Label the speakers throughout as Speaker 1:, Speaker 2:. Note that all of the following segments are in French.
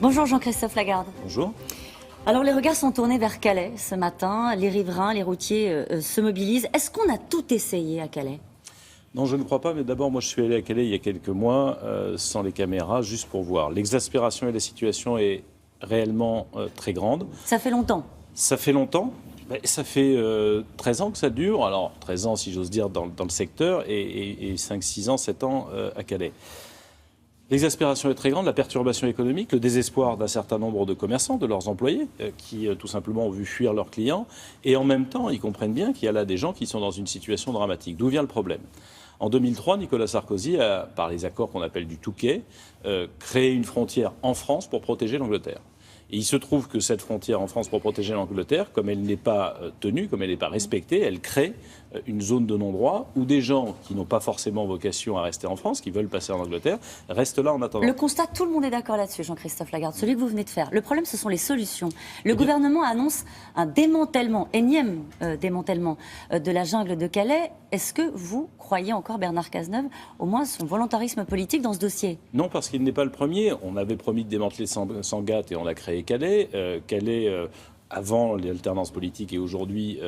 Speaker 1: Bonjour Jean-Christophe Lagarde.
Speaker 2: Bonjour.
Speaker 1: Alors les regards sont tournés vers Calais ce matin. Les riverains, les routiers se mobilisent. Est-ce qu'on a tout essayé à Calais ?
Speaker 2: Non, je ne crois pas, mais d'abord, moi je suis allé à Calais il y a quelques mois, sans les caméras, juste pour voir. L'exaspération et la situation est réellement très grande.
Speaker 1: Ça fait longtemps.
Speaker 2: Ça fait longtemps. Ça fait 13 ans que ça dure. Alors 13 ans, si j'ose dire, dans le secteur, et 5, 6 ans, 7 ans à Calais. L'exaspération est très grande, la perturbation économique, le désespoir d'un certain nombre de commerçants, de leurs employés, qui tout simplement ont vu fuir leurs clients. Et en même temps, ils comprennent bien qu'il y a là des gens qui sont dans une situation dramatique. D'où vient le problème ? En 2003, Nicolas Sarkozy a, par les accords qu'on appelle du Touquet, créé une frontière en France pour protéger l'Angleterre. Et il se trouve que cette frontière en France pour protéger l'Angleterre, comme elle n'est pas tenue, comme elle n'est pas respectée, elle crée une zone de non-droit où des gens qui n'ont pas forcément vocation à rester en France, qui veulent passer en Angleterre, restent là en attendant.
Speaker 1: Le constat, tout le monde est d'accord là-dessus, Jean-Christophe Lagarde, celui que vous venez de faire. Le problème, ce sont les solutions. Le gouvernement annonce un démantèlement, énième démantèlement de la jungle de Calais. Est-ce que vous croyez encore, Bernard Cazeneuve, au moins son volontarisme politique dans ce dossier ?
Speaker 2: Non, parce qu'il n'est pas le premier. On avait promis de démanteler Sangatte et on a créé Calais. Calais, avant l'alternance politique et aujourd'hui,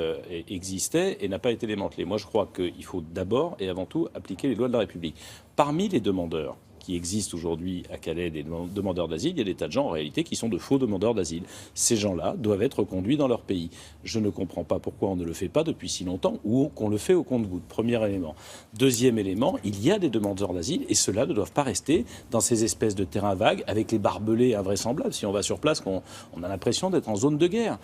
Speaker 2: existait et n'a pas été démantelé. Moi, je crois qu'il faut d'abord et avant tout appliquer les lois de la République. Parmi les demandeurs qui existent aujourd'hui à Calais, des demandeurs d'asile, il y a des tas de gens en réalité qui sont de faux demandeurs d'asile. Ces gens-là doivent être reconduits dans leur pays. Je ne comprends pas pourquoi on ne le fait pas depuis si longtemps ou qu'on le fait au compte-gouttes. Premier élément. Deuxième élément, il y a des demandeurs d'asile et ceux-là ne doivent pas rester dans ces espèces de terrains vagues avec les barbelés invraisemblables. Si on va sur place, on a l'impression d'être en zone de guerre.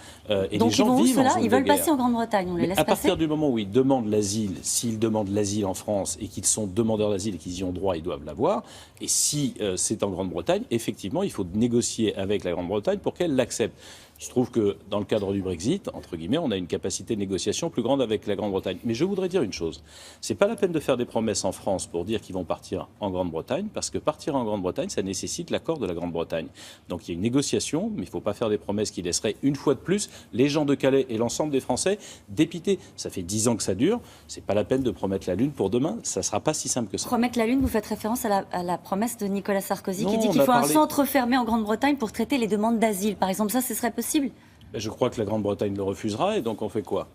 Speaker 2: Et
Speaker 1: donc
Speaker 2: les gens vivent en zone
Speaker 1: ils
Speaker 2: de
Speaker 1: veulent
Speaker 2: guerre.
Speaker 1: passer en Grande-Bretagne, on les laisse passer.
Speaker 2: À partir du moment où ils demandent l'asile, s'ils demandent l'asile en France et qu'ils sont demandeurs d'asile et qu'ils y ont droit, ils doivent l'avoir. Et si c'est en Grande-Bretagne, effectivement, il faut négocier avec la Grande-Bretagne pour qu'elle l'accepte. Il se trouve que dans le cadre du Brexit, entre guillemets, on a une capacité de négociation plus grande avec la Grande-Bretagne. Mais je voudrais dire une chose. C'est pas la peine de faire des promesses en France pour dire qu'ils vont partir en Grande-Bretagne, parce que partir en Grande-Bretagne, ça nécessite l'accord de la Grande-Bretagne. Donc il y a une négociation, mais il ne faut pas faire des promesses qui laisseraient une fois de plus les gens de Calais et l'ensemble des Français dépités. Ça fait 10 ans que ça dure. C'est pas la peine de promettre la Lune pour demain. Ça sera pas si simple que ça.
Speaker 1: Promettre la Lune, vous faites référence à la promesse de Nicolas Sarkozy qui dit
Speaker 2: Non,
Speaker 1: qu'il faut un centre fermé en Grande-Bretagne pour traiter les demandes d'asile. Par exemple, ça, ce serait possible ?
Speaker 2: Je crois que la Grande-Bretagne le refusera et donc on fait quoi ?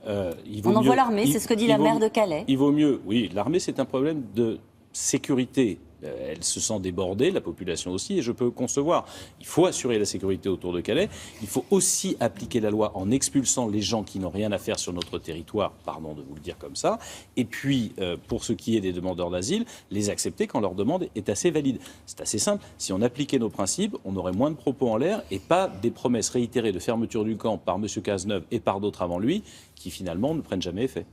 Speaker 1: On envoie l'armée, c'est ce que dit la maire de Calais.
Speaker 2: Il vaut mieux, oui, l'armée c'est un problème de sécurité. Elle se sent débordée, la population aussi, et je peux concevoir. Il faut assurer la sécurité autour de Calais. Il faut aussi appliquer la loi en expulsant les gens qui n'ont rien à faire sur notre territoire, pardon de vous le dire comme ça. Et puis, pour ce qui est des demandeurs d'asile, les accepter quand leur demande est assez valide. C'est assez simple. Si on appliquait nos principes, on aurait moins de propos en l'air et pas des promesses réitérées de fermeture du camp par M. Cazeneuve et par d'autres avant lui, qui finalement ne prennent jamais effet.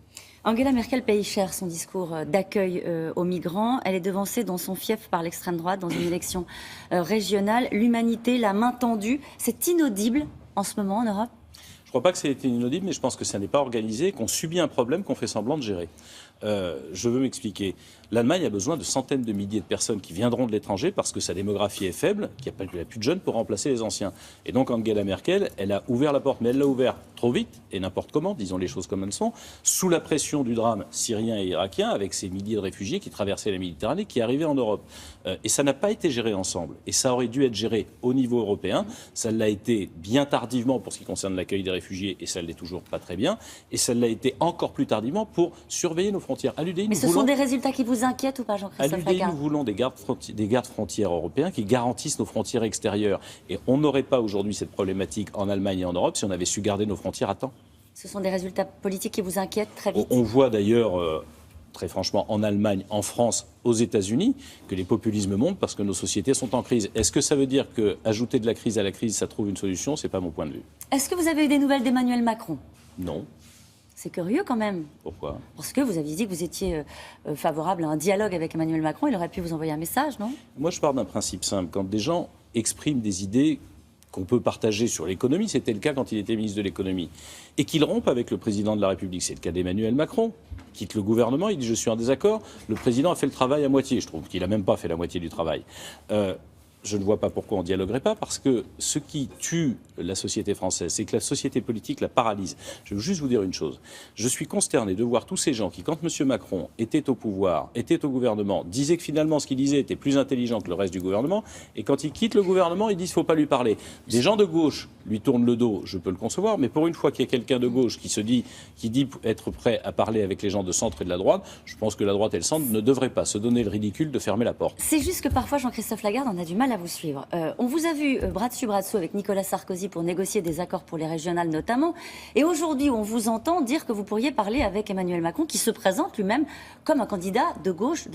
Speaker 1: Angela Merkel paye cher son discours d'accueil aux migrants. Elle est devancée dans son fief par l'extrême droite dans une élection régionale. L'humanité, la main tendue, c'est inaudible en ce moment en Europe ?
Speaker 2: Je ne crois pas que ça ait été inaudible, mais je pense que ça n'est pas organisé, qu'on subit un problème qu'on fait semblant de gérer. Je veux m'expliquer. L'Allemagne a besoin de centaines de milliers de personnes qui viendront de l'étranger parce que sa démographie est faible, qu'il n'y a plus de jeunes pour remplacer les anciens. Et donc Angela Merkel, elle a ouvert la porte, mais elle l'a ouvert trop vite et n'importe comment, disons les choses comme elles sont, sous la pression du drame syrien et irakien, avec ces milliers de réfugiés qui traversaient la Méditerranée, qui arrivaient en Europe. Et ça n'a pas été géré ensemble. Et ça aurait dû être géré au niveau européen. Ça l'a été bien tardivement pour ce qui concerne l'accueil des réfugiés, et ça ne l'est toujours pas très bien. Et ça l'a été encore plus tardivement pour surveiller nos frontières. À l'UDI,
Speaker 1: mais ce sont des résultats qui vous inquiètent ou pas, Jean-Christophe Lagarde ?
Speaker 2: À l'UDI, nous voulons des gardes frontières européens qui garantissent nos frontières extérieures. Et on n'aurait pas aujourd'hui cette problématique en Allemagne et en Europe si on avait su garder nos frontières à temps.
Speaker 1: Ce sont des résultats politiques qui vous inquiètent très vite ?
Speaker 2: On voit d'ailleurs, très franchement, en Allemagne, en France, aux États-Unis, que les populismes montent parce que nos sociétés sont en crise. Est-ce que ça veut dire qu'ajouter de la crise à la crise, ça trouve une solution ? Ce n'est pas mon point de vue.
Speaker 1: Est-ce que vous avez eu des nouvelles d'Emmanuel Macron ?
Speaker 2: Non.
Speaker 1: C'est curieux quand même.
Speaker 2: Pourquoi ?
Speaker 1: Parce que vous aviez dit que vous étiez favorable à un dialogue avec Emmanuel Macron. Il aurait pu vous envoyer un message, non ?
Speaker 2: Moi, je pars d'un principe simple. Quand des gens expriment des idées qu'on peut partager sur l'économie, c'était le cas quand il était ministre de l'économie, et qu'il rompe avec le président de la République, c'est le cas d'Emmanuel Macron, quitte le gouvernement, il dit « je suis en désaccord », le président a fait le travail à moitié, je trouve qu'il n'a même pas fait la moitié du travail. je ne vois pas pourquoi on ne dialoguerait pas, parce que ce qui tue la société française, c'est que la société politique la paralyse. Je veux juste vous dire une chose. Je suis consterné de voir tous ces gens qui, quand M. Macron était au pouvoir, était au gouvernement, disaient que finalement ce qu'il disait était plus intelligent que le reste du gouvernement, et quand il quitte le gouvernement, ils disent qu'il ne faut pas lui parler. Des gens de gauche lui tournent le dos, je peux le concevoir, mais pour une fois qu'il y a quelqu'un de gauche qui dit être prêt à parler avec les gens de centre et de la droite, je pense que la droite et le centre ne devraient pas se donner le ridicule de fermer la porte.
Speaker 1: C'est juste que parfois, Jean-Christophe Lagarde, on a du mal à vous suivre. On vous a vu bras dessus, bras dessous avec Nicolas Sarkozy pour négocier des accords pour les régionales notamment. Et aujourd'hui, on vous entend dire que vous pourriez parler avec Emmanuel Macron, qui se présente lui-même comme un candidat de gauche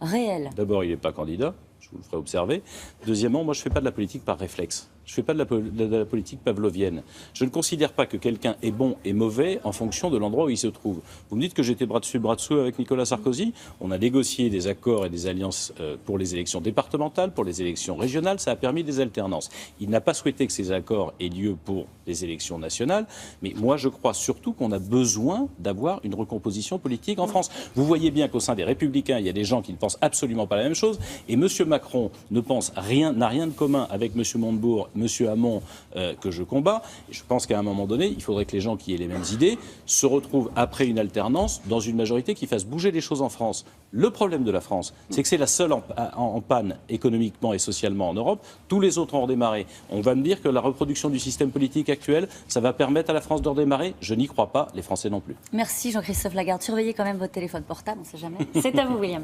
Speaker 1: réel.
Speaker 2: D'abord, il n'est pas candidat, je vous le ferai observer. Deuxièmement, moi, je ne fais pas de la politique par réflexe. Je ne fais pas de la politique pavlovienne. Je ne considère pas que quelqu'un est bon et mauvais en fonction de l'endroit où il se trouve. Vous me dites que j'étais bras dessus, bras dessous avec Nicolas Sarkozy. On a négocié des accords et des alliances pour les élections départementales, pour les élections régionales. Ça a permis des alternances. Il n'a pas souhaité que ces accords aient lieu pour les élections nationales. Mais moi, je crois surtout qu'on a besoin d'avoir une recomposition politique en France. Vous voyez bien qu'au sein des Républicains, il y a des gens qui ne pensent absolument pas la même chose. Et M. Macron n'a rien de commun avec M. Montebourg, M. Hamon, que je combats. Et je pense qu'à un moment donné, il faudrait que les gens qui aient les mêmes idées se retrouvent après une alternance dans une majorité qui fasse bouger les choses en France. Le problème de la France, c'est que c'est la seule en panne économiquement et socialement en Europe. Tous les autres ont redémarré. On va me dire que la reproduction du système politique actuel, ça va permettre à la France de redémarrer. Je n'y crois pas, les Français non plus.
Speaker 1: Merci Jean-Christophe Lagarde. Surveillez quand même votre téléphone portable, on ne sait jamais. C'est à vous, William.